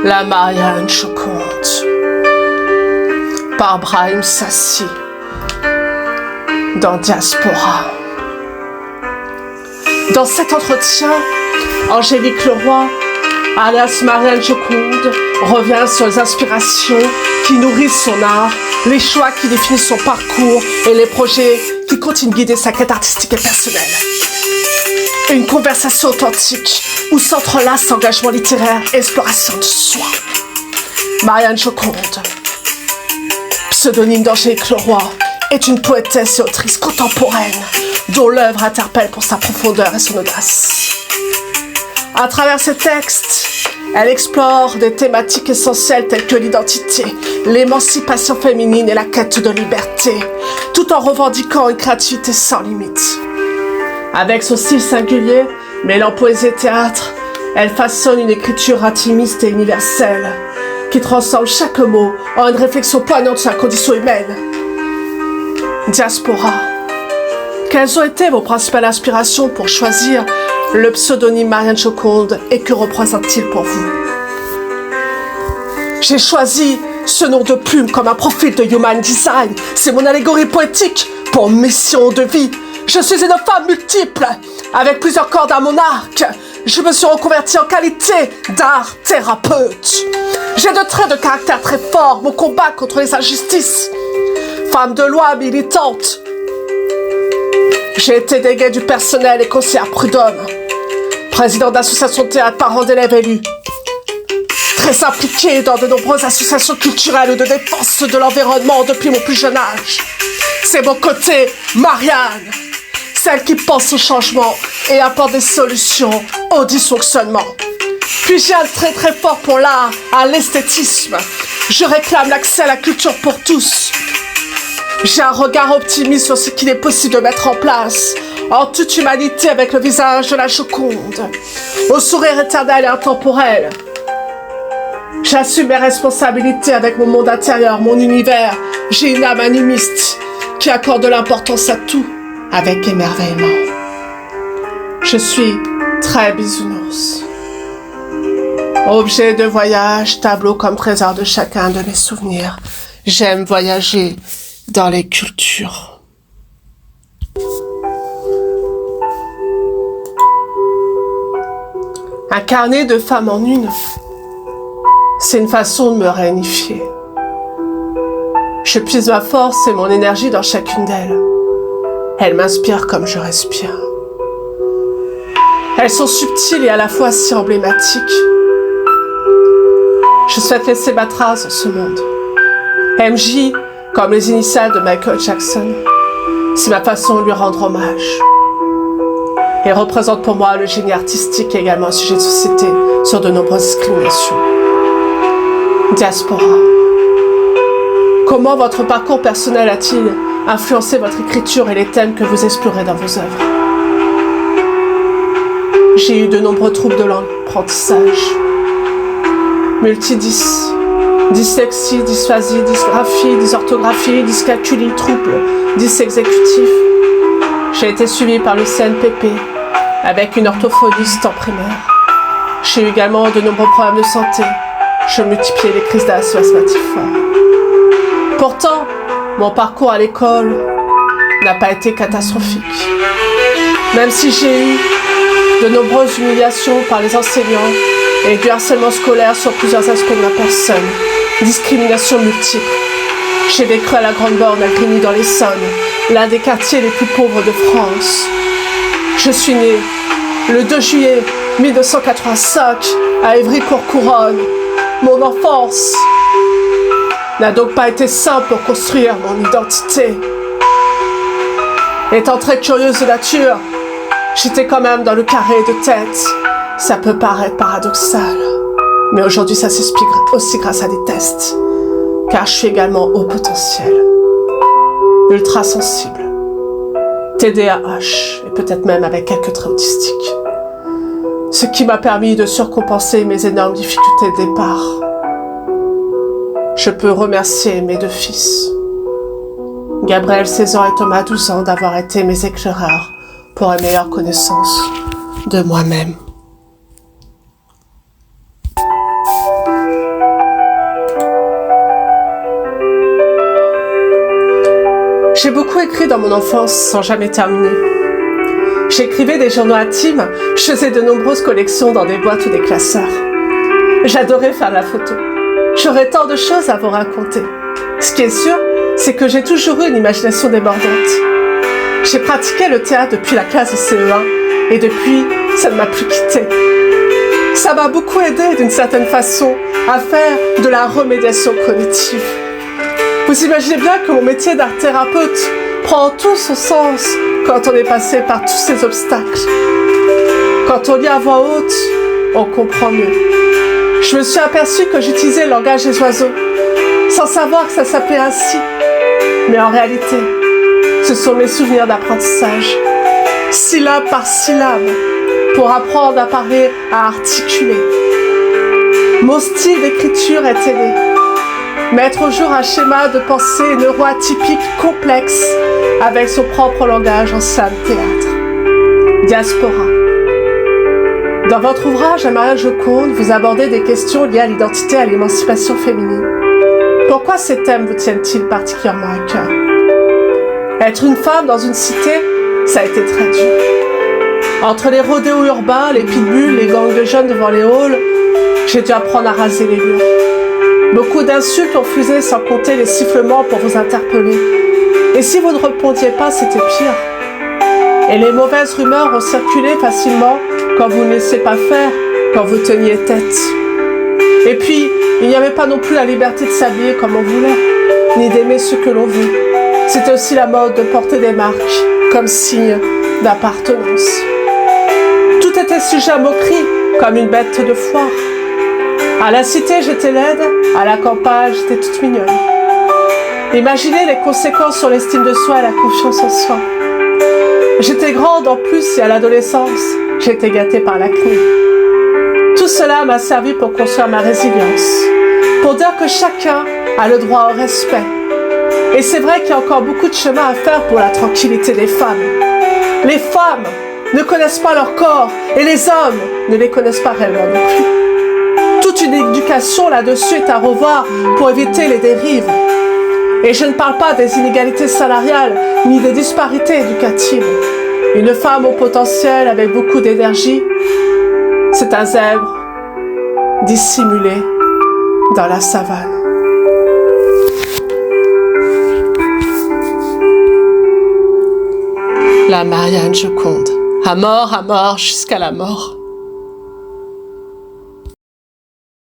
La Marianne Choquante par Brahim Sassi dans Diaspora. Dans cet entretien, Angélique Leroy, alias Marianne Choquante, revient sur les inspirations qui nourrissent son art, les choix qui définissent son parcours et les projets qui continuent de guider sa quête artistique et personnelle. Une conversation authentique où s'entrelacent engagement littéraire et exploration de soi. Marianne Choquante, pseudonyme d'Angélique Leroy, est une poétesse et autrice contemporaine dont l'œuvre interpelle pour sa profondeur et son audace. À travers ses textes, elle explore des thématiques essentielles telles que l'identité, l'émancipation féminine et la quête de liberté, tout en revendiquant une créativité sans limite. Avec son style singulier, mêlant poésie et théâtre, elle façonne une écriture intimiste et universelle qui transforme chaque mot en une réflexion poignante sur la condition humaine. Diaspora. Quelles ont été vos principales inspirations pour choisir le pseudonyme Marianne Choquante et que représente-t-il pour vous? J'ai choisi ce nom de plume comme un profil de Human Design. C'est mon allégorie poétique pour mission de vie. Je suis une femme multiple, avec plusieurs cordes à mon arc. Je me suis reconvertie en qualité d'art thérapeute. J'ai de traits de caractère très forts, mon combat contre les injustices. Femme de loi militante. J'ai été déléguée du personnel et conseillère prud'homme. Présidente d'association de théâtre, parents d'élèves élus. Très impliquée dans de nombreuses associations culturelles ou de défense de l'environnement depuis mon plus jeune âge. C'est mon côté Marianne. Celle qui pense au changement et apporte des solutions au dysfonctionnement. Puis j'ai un trait très fort pour l'art, à l'esthétisme. Je réclame l'accès à la culture pour tous. J'ai un regard optimiste sur ce qu'il est possible de mettre en place, en toute humanité avec le visage de la Joconde, au sourire éternel et intemporel. J'assume mes responsabilités avec mon monde intérieur, mon univers. J'ai une âme animiste qui accorde de l'importance à tout avec émerveillement. Je suis très bisounours. Objet de voyage, tableau comme trésor de chacun de mes souvenirs. J'aime voyager dans les cultures. Incarner deux femmes en une, c'est une façon de me réunifier. Je puise ma force et mon énergie dans chacune d'elles. Elles m'inspirent comme je respire. Elles sont subtiles et à la fois si emblématiques. Je souhaite laisser ma trace dans ce monde. MJ, comme les initiales de Michael Jackson, c'est ma façon de lui rendre hommage. Elle représente pour moi le génie artistique et également un sujet de société sur de nombreuses discriminations. Diaspora. Comment votre parcours personnel a-t-il influencé votre écriture et les thèmes que vous explorez dans vos œuvres? J'ai eu de nombreux troubles de l'apprentissage. Dyslexie, dysphasie, dysgraphie, dysorthographie, dyscalculie, troubles, dysexécutif. J'ai été suivie par le CNPP avec une orthophoniste en primaire. J'ai eu également de nombreux problèmes de santé. Je multipliais les crises d'asthme asthmatique fort. Pourtant, mon parcours à l'école n'a pas été catastrophique. Même si j'ai eu de nombreuses humiliations par les enseignants et du harcèlement scolaire sur plusieurs aspects de ma personne, discrimination multiple. J'ai vécu à la Grande Borne à Grigny dans l'Essonne, l'un des quartiers les plus pauvres de France. Je suis née le 2 juillet 1985 à Évry-Courcouronnes. Mon enfance n'a donc pas été simple pour construire mon identité. Étant très curieuse de nature, j'étais quand même dans le carré de tête. Ça peut paraître paradoxal, mais aujourd'hui ça s'explique aussi grâce à des tests, car je suis également haut potentiel, ultra sensible, TDAH et peut-être même avec quelques traits autistiques. Ce qui m'a permis de surcompenser mes énormes difficultés de départ. Je peux remercier mes deux fils, Gabriel 16 ans et Thomas 12 ans, d'avoir été mes éclaireurs pour une meilleure connaissance de moi-même. J'ai beaucoup écrit dans mon enfance sans jamais terminer. J'écrivais des journaux intimes, je faisais de nombreuses collections dans des boîtes ou des classeurs. J'adorais faire la photo. J'aurais tant de choses à vous raconter. Ce qui est sûr, c'est que j'ai toujours eu une imagination débordante. J'ai pratiqué le théâtre depuis la classe de CE1 et depuis, ça ne m'a plus quitté. Ça m'a beaucoup aidé d'une certaine façon à faire de la remédiation cognitive. Vous imaginez bien que mon métier d'art thérapeute prend tout son sens quand on est passé par tous ces obstacles. Quand on lit à voix haute, on comprend mieux. Je me suis aperçue que j'utilisais le langage des oiseaux, sans savoir que ça s'appelait ainsi. Mais en réalité, ce sont mes souvenirs d'apprentissage, syllabe par syllabe, pour apprendre à parler, à articuler. Mon style d'écriture est aidé. Mettre au jour un schéma de pensée neuroatypique complexe avec son propre langage en salle théâtre. Diaspora. Dans votre ouvrage à Marianne Joconde, vous abordez des questions liées à l'identité et à l'émancipation féminine. Pourquoi ces thèmes vous tiennent-ils particulièrement à cœur? Être une femme dans une cité, ça a été très dur. Entre les rodéos urbains, les pitbulls, les gangs de jeunes devant les halls, j'ai dû apprendre à raser les murs. Beaucoup d'insultes ont fusé sans compter les sifflements pour vous interpeller. Et si vous ne répondiez pas, c'était pire. Et les mauvaises rumeurs ont circulé facilement quand vous ne laissiez pas faire, quand vous teniez tête. Et puis, il n'y avait pas non plus la liberté de s'habiller comme on voulait, ni d'aimer ce que l'on veut. C'était aussi la mode de porter des marques, comme signe d'appartenance. Tout était sujet à moquerie, comme une bête de foire. À la cité, j'étais laide, à la campagne, j'étais toute mignonne. Imaginez les conséquences sur l'estime de soi et la confiance en soi. J'étais grande en plus et à l'adolescence, j'étais gâtée par l'acné. Tout cela m'a servi pour construire ma résilience, pour dire que chacun a le droit au respect. Et c'est vrai qu'il y a encore beaucoup de chemin à faire pour la tranquillité des femmes. Les femmes ne connaissent pas leur corps et les hommes ne les connaissent pas réellement non plus. Toute une éducation là-dessus est à revoir pour éviter les dérives. Et je ne parle pas des inégalités salariales ni des disparités éducatives. Une femme au potentiel avec beaucoup d'énergie, c'est un zèbre dissimulé dans la savane. La Marianne Joconde. À mort, jusqu'à la mort.